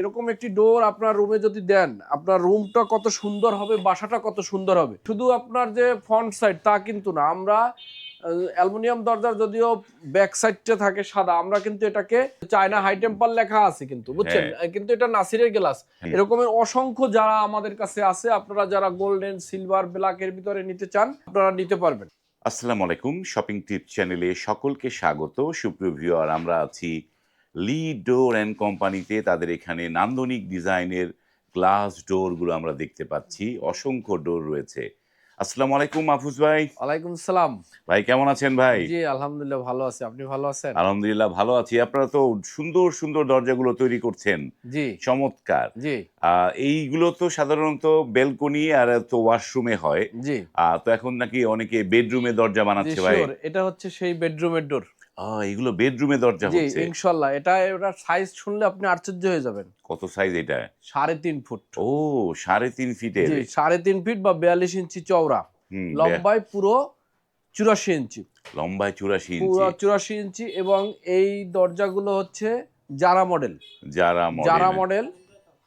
এরকম একটি ডোর আপনার রুমে যদি দেন, আপনার রুমটা কত সুন্দর হবে, বাসাটা কত সুন্দর হবে। শুধু আপনার যে ফ্রন্ট সাইড তা কিন্তু না, আমরা অ্যালুমিনিয়াম দরজার যদিও ব্যাক সাইডটা থাকে সাদা, আমরা কিন্তু এটাকে চায়না হাই টেম্পার লেখা আছে কিন্তু, বুঝছেন, কিন্তু এটা নাসিরের গ্লাস। এরকমের অসংখ্য যারা আমাদের কাছে আছে, আপনারা যারা গোল্ডেন, সিলভার, ব্ল্যাক এর ভিতরে নিতে চান আপনারা নিতে পারবেন। আসসালামু আলাইকুম, শপিং টিপ চ্যানেলে সকলকে স্বাগত। সুপ্রিয় ভিউয়ার, আমরা আছি লি ডোর অ্যান্ড কোম্পানিতে। তাদের এখানে নান্দনিক ডিজাইনের গ্লাস ডোরগুলো আমরা দেখতে পাচ্ছি, অসংখ্য ডোর রয়েছে। আসসালামু আলাইকুম মাহফুজ ভাই। ওয়ালাইকুম সালাম। ভাই কেমন আছেন ভাই? জি আলহামদুলিল্লাহ ভালো আছি, আপনি ভালো আছেন? আলহামদুলিল্লাহ ভালো আছি। আপনারা তো সুন্দর সুন্দর দরজাগুলো তৈরি করছেন, জি চমৎকার। জি এইগুলো তো সাধারণত বেলকনি আর তো ওয়াশরুমে হয়। জি তো এখন নাকি অনেকে বেডরুমে দরজা জি বানাচ্ছে ভাই। শিওর, এটা হচ্ছে সেই বেডরুমের ডোর। এগুলো বেডরুমে দরজা জি হচ্ছে। ইনশাল্লাহ, এটার সাইজ শুনলে আপনি আশ্চর্য হয়ে যাবেন। কত সাইজ এটা? 3.5 ফুট। 3.5 ফিটের। জি 3.5 ফিট বা 42 ইঞ্চি চওড়া, হুম, লম্বায় পুরো 84 ইঞ্চি, লম্বায় 84 পুরো ইঞ্চি। 84 ইঞ্চি। এবং এই দরজাগুলো হচ্ছে জারা মডেল। যারা জারা মডেল। মডেল।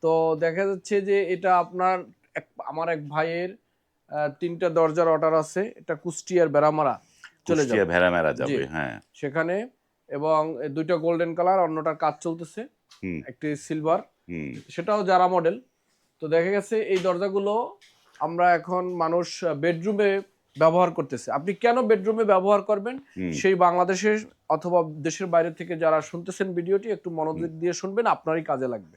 তো দেখা যাচ্ছে যে এটা আপনার আমার এক ভাইয়ের 3টা দরজার অর্ডার আছে, এটা কুষ্টিয়ার বেড়ামারা চলে কুষ্টিয়া যাবে। ভেড়ামেরা জি যাবে, হ্যাঁ। সেখানে, এবং 2টা গোল্ডেন কালার, অন্যটার কাজ চলতেছে, হুম একটি সিলভার, হুম সেটাও যারা মডেল। তো দেখা গেছে এই দরজাগুলো আমরা এখন মানুষ বেডরুমে ব্যবহার করতেছে। আপনি কেন বেডরুমে ব্যবহার করবেন, হুম সেই বাংলাদেশের অথবা দেশের বাইরে থেকে যারা শুনতেছেন ভিডিওটি, একটু মনোযোগ দিয়ে শুনবেন, আপনারই কাজে লাগবে।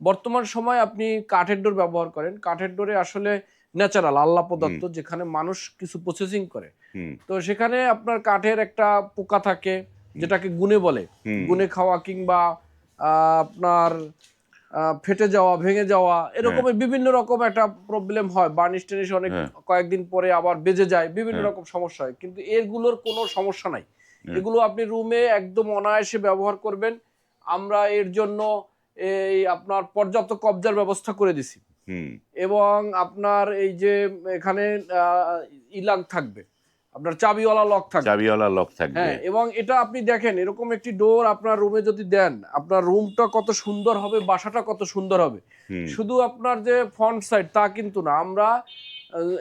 বর্তমান সময় আপনি কাঠের ডোর ব্যবহার করেন, কাঠের ডোরে আসলে ন্যাচারাল আল্লাহ প্রদত্ত, যেখানে মানুষ কিছু প্রসেসিং করে। হুম তো সেখানে আপনার কাঠের একটা পোকা থাকে, যেটাকে গুনে বলে, হুম গুনে খাওয়া কিংবা আপনার ফেটে যাওয়া, ভেঙে যাওয়া, হ্যাঁ এরকমের বিভিন্ন রকম একটা প্রবলেম হয়। বার্নিশ টেনিশ অনেক হ্যাঁ কয়েকদিন পরে আবার বেজে যায়, বিভিন্ন হ্যাঁ রকম সমস্যা হয়, কিন্তু এগুলোর কোনো সমস্যা নাই। হ্যাঁ। এগুলো আপনি রুমে একদম অনায়াসে ব্যবহার করবেন। আমরা এর জন্য এই আপনার পর্যাপ্ত কবজার ব্যবস্থা করে দিছি, হুম এবং আপনার এই যে এখানে ইলাক থাকবে, আপনার চাবিওয়ালা লক থাকবে। চাবিওয়ালা লক থাকবে। হ্যাঁ, এবং এটা আপনি দেখেন, এরকম একটি ডোর আপনার রুমে যদি দেন, আপনার রুমটা কত সুন্দর হবে, বাসাটা কত সুন্দর হবে। হুম শুধু আপনার যে ফ্রন্ট সাইড তা কিন্তু না, আমরা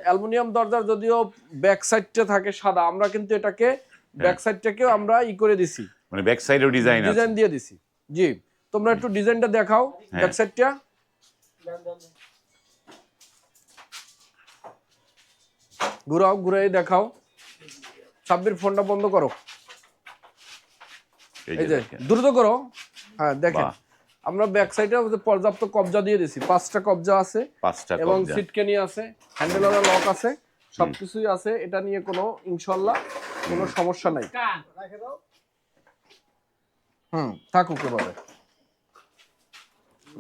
অ্যালুমিনিয়াম দরজার যদিও ব্যাক সাইডটা থাকে সাদা, আমরা কিন্তু এটাকে হ্যাঁ, ব্যাক সাইডটাকেও আমরা করে দিছি, মানে ব্যাক সাইডেও ডিজাইন আছে। ডিজাইন দিয়ে দিছি। জি, তোমরা একটু ডিজাইনটা দেখাও, হ্যাঁ। ব্যাক সাইডটা ঘুরাও, ঘুরাই দেখাও। সাব্বির ফোনটা বন্ধ করো, এই এই যে যে দেখেন। দ্রুত করো। হ্যাঁ দেখেন, বাহ, আমরা ব্যাক সাইডে পর্যাপ্ত কবজা দিয়ে দিছি, 5টা কবজা আছে, 5টা এবং কবজা। সিটকেনি আছে, হ্যান্ডেলওয়ালা লক আছে, সবকিছুই আছে। এটা নিয়ে কোনো ইনশাল্লাহ কোনো সমস্যা নাই। থাকুক এভাবে,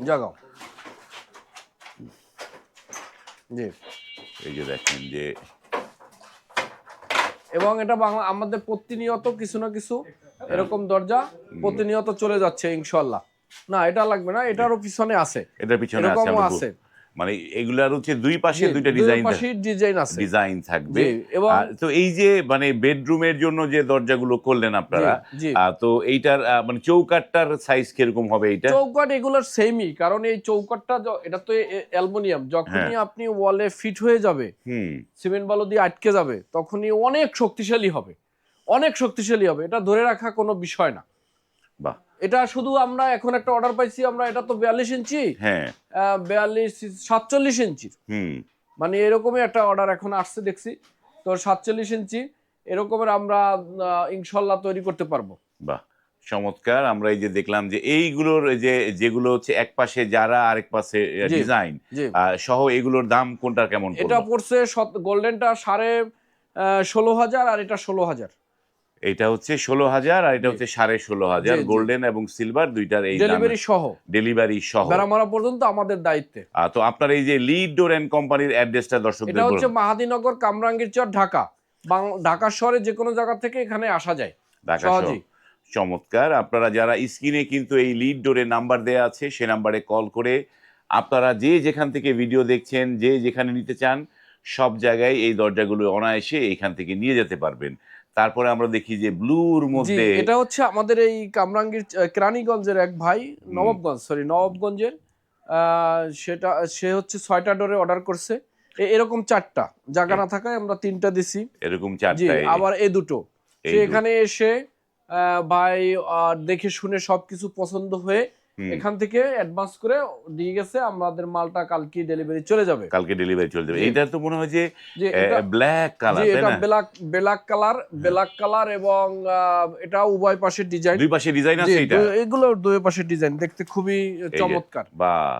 জাগাও। জি, এই যে দেখেন যে এবং এটা বাংলা আমাদের প্রতিনিয়ত কিছু না কিছু এরকম দরজা প্রতিনিয়ত চলে যাচ্ছে ইনশাল্লাহ। না এটা লাগবে না, এটারও পিছনে আছে, এটার পিছনে আছে। এরকমও আমরা আছে। মানে এগুলার হচ্ছে দুই পাশে জি, দুইটা দুই ডিজাইন পাশেই ডিজাইন আছে। ডিজাইন থাকবে। জি, এবং তো এই যে মানে বেডরুমের জন্য যে দরজাগুলো করলেন আপনারা, জি তো এইটার মানে চৌকাঠটার সাইজ কিরকম হবে এইটা? চৌকাঠ এগুলোর সেমই, কারণ এই চৌকাঠটা এটা তো অ্যালুমিনিয়াম, হ্যাঁ। যখনই আপনি ওয়ালে ফিট হয়ে যাবে, হুম সিমেন্ট বালু দিয়ে আটকে যাবে, তখনই অনেক শক্তিশালী হবে, অনেক শক্তিশালী হবে। এটা ধরে রাখা কোনো বিষয় না। বাহ, এটা শুধু আমরা এখন একটা অর্ডার পাইছি, আমরা এটা তো 42 ইঞ্চি, হ্যাঁ 42 47 ইঞ্চির, হুম মানে এরকমই একটা অর্ডার এখন আসছে দেখছি। তো 47 ইঞ্চি এরকমের আমরা ইনশাল্লাহ তৈরি করতে পারবো। বাহ, চমৎকার। আমরা এই যে দেখলাম যে এইগুলোর এই যে যেগুলো হচ্ছে এক পাশে যারা আরেক পাশে জি ডিজাইন জি সহ, এগুলোর দাম কোনটা কেমন এটা পড়লো? পড়ছে গোল্ডেনটা 16,500, আর এটা 16,000। এটা হচ্ছে 16,000 আর এটা জি হচ্ছে জি 16,500। জি গোল্ডেন এবং সিলভার দুইটার এই দাম, ডেলিভারি সহ, ডেলিভারি সহ। বেড়ামারা পর্যন্ত আমাদের দায়িত্বে। তো আপনার এই যে লিড ডোর অ্যান্ড কোম্পানির অ্যাড্রেসটা এটা দর্শকদের হচ্ছে বলুন। মাহাদীনগর, কামরাঙ্গীর চর, ঢাকা। ঢাকা শহরে যে কোনো জায়গা থেকে এখানে আসা যায় ঢাকা শহর। সহজেই। চমৎকার। আপনারা যারা স্ক্রিনে কিন্তু এই লিড ডোরের নাম্বার দেয়া আছে, সে নাম্বারে কল করে আপনারা যে যেখান থেকে ভিডিও দেখছেন, যে যেখানে নিতে চান, সব জায়গায় এই দরজাগুলো অনায়াসে এখান থেকে নিয়ে যেতে পারবেন। তারপরে আমরা দেখি যে ব্লুর জি, মধ্যে এটা হচ্ছে আমাদের এই কামরাঙ্গীর কেরানীগঞ্জের এক ভাই, হুম নবাবগঞ্জের সেটা সে হচ্ছে 6টা ডোরে অর্ডার করছে, এরকম 4টা জায়গা না থাকায় আমরা 3টা দিছি। এরকম জি, চারটায় আবার এই দুটো এই সে দুটো। এখানে এসে ভাই দেখে শুনে সবকিছু পছন্দ হয়ে হুম, এখান থেকে অ্যাডভান্স করে দিয়ে গেছে, আমাদের মালটা কালকে ডেলিভারি চলে যাবে। কালকে ডেলিভারি চলে যাবে। জি এইটা তো মনে হয় যে জি এটা ব্ল্যাক জি কালার, তাই এটা না? ব্ল্যাক কালার, হ্যাঁ, এবং এটা উভয় পাশে ডিজাইন। দুই পাশে ডিজাইন জি আছে এটা? এগুলো দুই পাশে ডিজাইন দেখতে খুবই এই যে, চমৎকার। বাহ!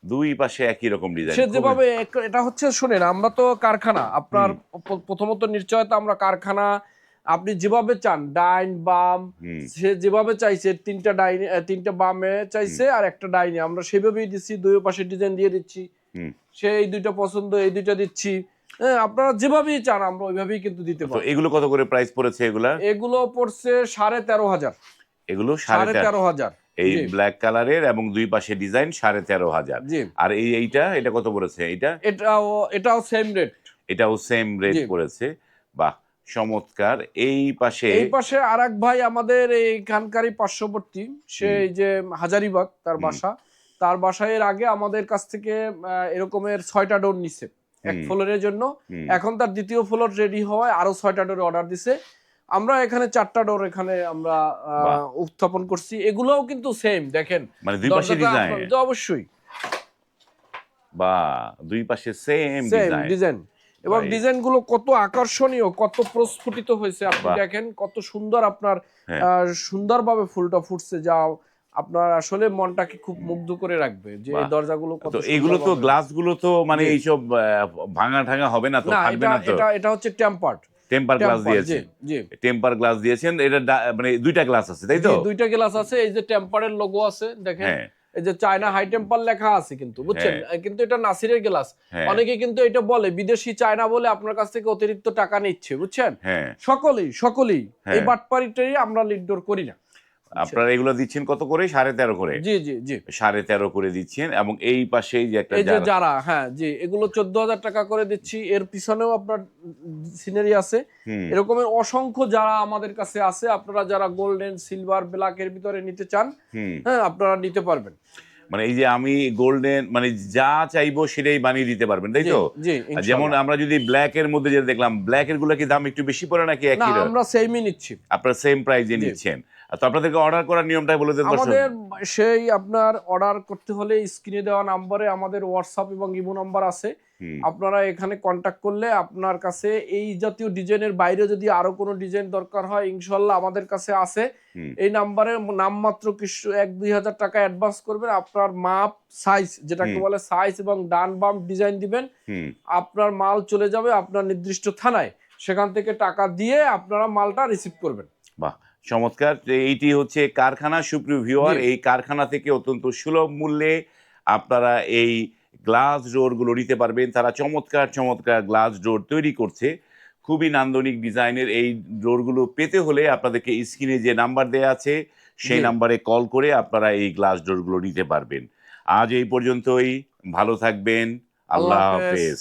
দুই পাশে একই রকম ডিজাইন, সে খুবই। যেভাবে এটা হচ্ছে শোনেন, আমরা তো কারখানা আপনার হুম, প্রথমত নিশ্চয়তা আমরা কারখানা, আপনি যেভাবে চান ডাইন বাম, হুম, সে যেভাবে চাইছে 3টা ডাইনে 3টা বামে হুম, চাইছে আর একটা ডাইনে, আমরা সেভাবেই দিচ্ছি, দুই পাশে ডিজাইন দিয়ে দিচ্ছি। হুম। সে এই দুইটা পছন্দ, এই দুইটা দিচ্ছি। হ্যাঁ, আপনারা যেভাবেই চান আমরা ওইভাবেই কিন্তু দিতে তো পারবো। এগুলো কত করে প্রাইস পড়েছে এগুলা? এগুলো পড়ছে 13,500। এগুলো 13,500। 13,500। এই জি ব্ল্যাক কালারের এবং দুই পাশে ডিজাইন 13,500। জি আর এইটা এটা কত পড়েছে এইটা? এটাও এটাও সেম রেট। এটাও সেম রেট জি পড়েছে। বাহ! চমৎকার। এই পাশে এই পাশে আরেক ভাই আমাদের এইখানকারই পার্শ্ববর্তী, সে হুম, এই যে হাজারিবাগ তার হুম, বাসা, তার বাসায় এর আগে আমাদের কাছ থেকে এরকমের 6টা ডোর নিছে এক হুম, ফ্লোরের জন্য। হুম। এখন তার দ্বিতীয় ফ্লোর রেডি হওয়ায় আরো 6টা ডোর অর্ডার দিছে। আমরা এখানে 4টা ডোর এখানে আমরা বাহ! উত্থাপন করছি, এগুলোও কিন্তু সেম দেখেন। মানে দুই পাশে দরজাটা ডিজাইন। আপনার, যে অবশ্যই বাহ! দুই পাশে সেম সেম ডিজাইন। ডিজাইন, এবং বাহ! ডিজাইনগুলো কত আকর্ষণীয়, কত প্রস্ফুটিত হয়েছে আপনি বাহ! দেখেন, কত সুন্দর আপনার হ্যাঁ। সুন্দরভাবে ফুলটা ফুটছে, যা আপনার আসলে মনটাকে খুব মুগ্ধ করে রাখবে যে এই বাহ! দরজাগুলো কত তো এগুলো তো সুন্দরভাবে। গ্লাসগুলো তো মানে জি এইসব ভাঙা-ঠাঙা হবে না তো? না, ফাটবে এটা না তো? এটা এটা হচ্ছে টেম্পার্ড। টেম্পার গ্লাস জি দিয়েছেন। জি টেম্পার গ্লাস দিয়েছেন। এটা মানে ২ টা গ্লাস আছে, তাই জি তো? দুইটা গ্লাস আছে, এই যে টেম্পারের লোগো আছে দেখেন, হ্যাঁ, এই যে চায়না হাই টেম্পার লেখা আছে কিন্তু, বুঝছেন? হ্যাঁ, কিন্তু এটা নাসিরের গ্লাস। হ্যাঁ, অনেকে কিন্তু এটা বলে বিদেশি চায়না বলে আপনার কাছ থেকে অতিরিক্ত টাকা নিচ্ছে, বুঝছেন? হ্যাঁ, সকলেই এই হ্যাঁ। বাটপারিটাই আমরা লিডর করি না, বুঝছেন? আপনারা এগুলো দিচ্ছেন কত করে? 13.5 করে। জি জি জি 13.5 করে দিচ্ছেন এবং এই পাশেই যে একটা এই যে জার। যারা, হ্যাঁ জি, এগুলো 14,000 টাকা করে দিচ্ছি। এর পিছনেও আপনার সিনারি আছে, হুম, এরকমের অসংখ্য যারা আমাদের কাছে আছে। আপনারা যারা গোল্ডেন সিলভার ব্ল্যাক এর ভিতরে নিতে চান, হুম। হ্যাঁ আপনারা নিতে পারবেন। মানে এই যে আমি গোল্ডেন মানে যা চাইবো সেটাই বানিয়ে দিতে পারবেন, তাই জি তো? জি আর যেমন ইনশাল্লাহ। আমরা যদি ব্ল্যাক এর মধ্যে যেটা দেখলাম, ব্ল্যাক এর গুলা কি দাম একটু বেশি পড়ে নাকি না, একই আমরা সেমই নিচ্ছি। আপনারা সেম প্রাইজে জি নিচ্ছেন? তো আপনাদেরকে অর্ডার করার নিয়মটা বলে দেন দর্শক। আমাদের সেই আপনার অর্ডার করতে হলে স্ক্রিনে দেওয়া নাম্বারে আমাদের হোয়াটসঅ্যাপ এবং ইমো নাম্বার আছে। হুম, আপনারা এখানে কন্ট্যাক্ট করলে আপনার কাছে এই জাতীয় ডিজাইনের বাইরে যদি আরো কোনো ডিজাইন দরকার হয়, ইনশাল্লাহ আমাদের কাছে আছে। হুম, এই নাম্বারে নামমাত্র কিছু 1-2 হাজার টাকা অ্যাডভান্স করবেন, আপনার মাপ সাইজ যেটাকে হুম, বলে সাইজ এবং ডান বাম ডিজাইন দিবেন, হুম। আপনার মাল চলে যাবে আপনার নির্দিষ্ট থানায়, সেখান থেকে টাকা দিয়ে আপনারা মালটা রিসিভ করবেন। বাহ! চমৎকার। তো এইটি হচ্ছে কারখানা, সুপ্রিয় জি ভিউয়ার। এই কারখানা থেকে অত্যন্ত সুলভ মূল্যে আপনারা এই গ্লাস ডোরগুলো নিতে পারবেন। তারা চমৎকার, চমৎকার গ্লাস ডোর তৈরি করছে। খুবই নান্দনিক ডিজাইনের এই ডোরগুলো পেতে হলে আপনাদেরকে স্ক্রিনে যে নাম্বার দেয়া আছে, সেই জি নাম্বারে কল করে আপনারা এই গ্লাস ডোরগুলো নিতে পারবেন। আজ এই পর্যন্তই। ভালো থাকবেন। আল্লাহ আল্লাহ হাফেজ। হাফেজ।